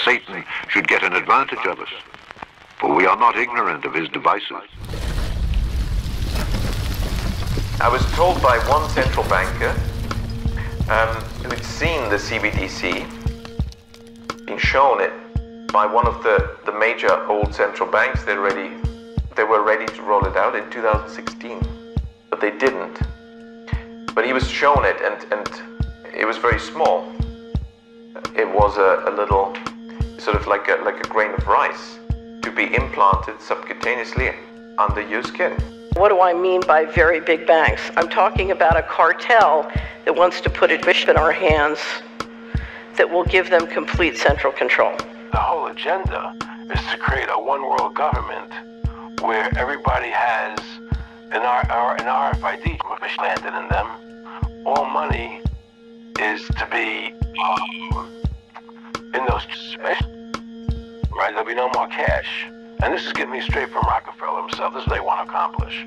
Satan should get an advantage of us. For we are not ignorant of his devices. I was told by one central banker who had seen the CBDC, been shown it by one of the major old central banks. They were ready to roll it out in 2016, but they didn't. But he was shown it, and it was very small. It was a little, sort of like a grain of rice, to be implanted subcutaneously under your skin. What do I mean by very big banks? I'm talking about a cartel that wants to put a wish in our hands that will give them complete central control. The whole agenda is to create a one-world government where everybody has an RFID landed in them. All money is to be in those special, right? There'll be no more cash. And this is getting me straight from Rockefeller himself. This is what they want to accomplish.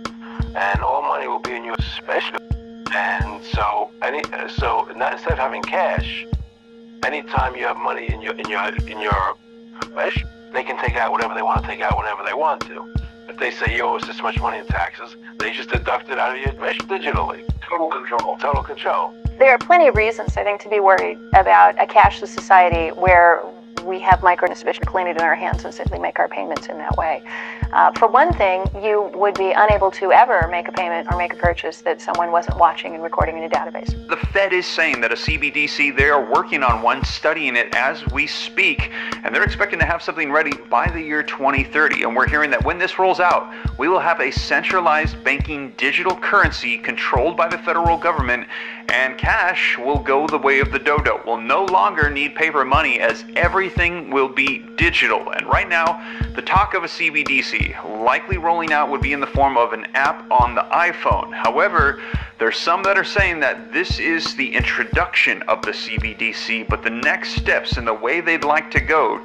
And all money will be in your special. And so instead of having cash, anytime you have money in your special, they can take out whatever they want to take out whenever they want to. If they say you owe us this much money in taxes, they just deduct it out of your special digitally. Total control. Total control. There are plenty of reasons, I think, to be worried about a cashless society where we have micro-sufficient clean it in our hands and simply make our payments in that way. For one thing, you would be unable to ever make a payment or make a purchase that someone wasn't watching and recording in a database. The Fed is saying that a CBDC, they are working on one, studying it as we speak, and they're expecting to have something ready by the year 2030. And we're hearing that when this rolls out, we will have a centralized banking digital currency controlled by the federal government, and cash will go the way of the dodo. We'll no longer need paper money as everything will be digital. And right now, the talk of a CBDC likely rolling out would be in the form of an app on the iPhone. However, there's some that are saying that this is the introduction of the CBDC, but the next steps and the way they'd like to go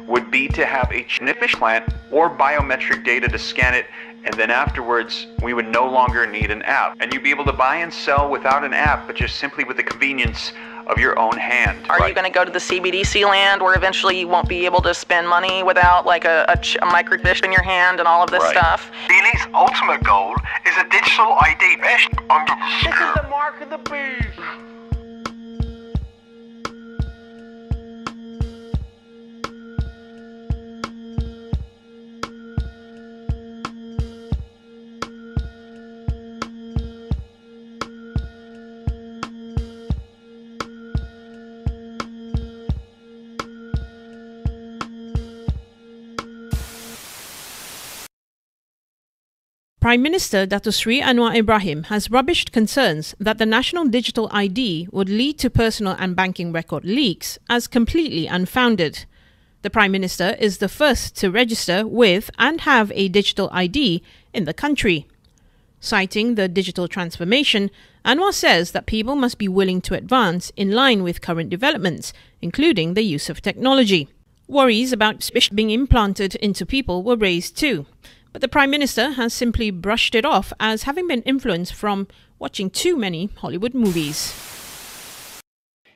would be to have a chip implant or biometric data to scan it, and then afterwards we would no longer need an app. And you'd be able to buy and sell without an app, but just simply with the convenience of your own hand. Are you going to go to the CBDC land where eventually you won't be able to spend money without like a microchip in your hand and all of this stuff? The elite's ultimate goal is a digital ID mesh under the skin. This is the mark of the beast. Prime Minister Dato Sri Anwar Ibrahim has rubbished concerns that the National Digital ID would lead to personal and banking record leaks as completely unfounded. The Prime Minister is the first to register with and have a digital ID in the country. Citing the digital transformation, Anwar says that people must be willing to advance in line with current developments, including the use of technology. Worries about being implanted into people were raised too. But the Prime Minister has simply brushed it off as having been influenced from watching too many Hollywood movies.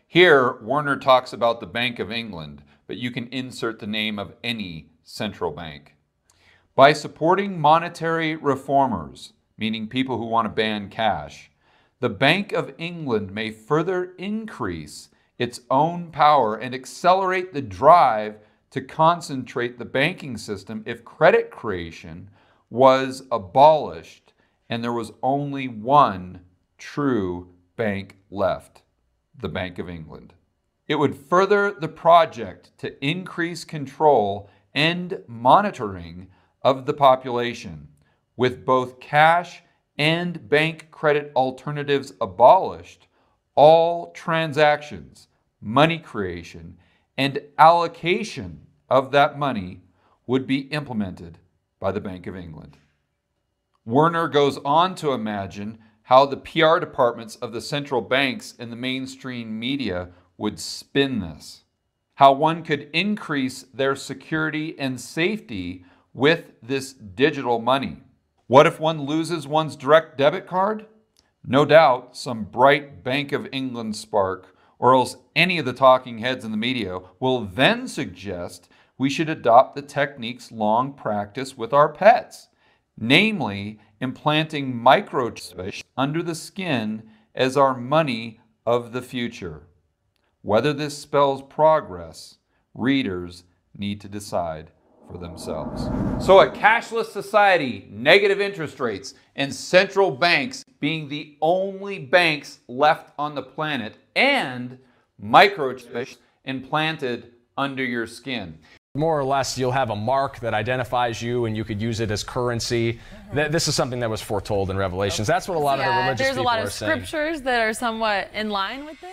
Here, Warner talks about the Bank of England, but you can insert the name of any central bank. By supporting monetary reformers, meaning people who want to ban cash, the Bank of England may further increase its own power and accelerate the drive to concentrate the banking system if credit creation was abolished and there was only one true bank left, the Bank of England. It would further the project to increase control and monitoring of the population, with both cash and bank credit alternatives abolished. All transactions, money creation, and allocation of that money would be implemented by the Bank of England. Werner goes on to imagine how the PR departments of the central banks and the mainstream media would spin this, how one could increase their security and safety with this digital money. What if one loses one's direct debit card? No doubt some bright Bank of England spark or else any of the talking heads in the media will then suggest we should adopt the techniques long practiced with our pets, namely implanting microchips under the skin as our money of the future. Whether this spells progress, readers need to decide for themselves. So a cashless society, negative interest rates, and central banks being the only banks left on the planet, and microchips implanted under your skin. More or less, you'll have a mark that identifies you and you could use it as currency. This is something that was foretold in Revelations. That's what a lot of the religious people are saying. There's a lot of scriptures that are somewhat in line with this.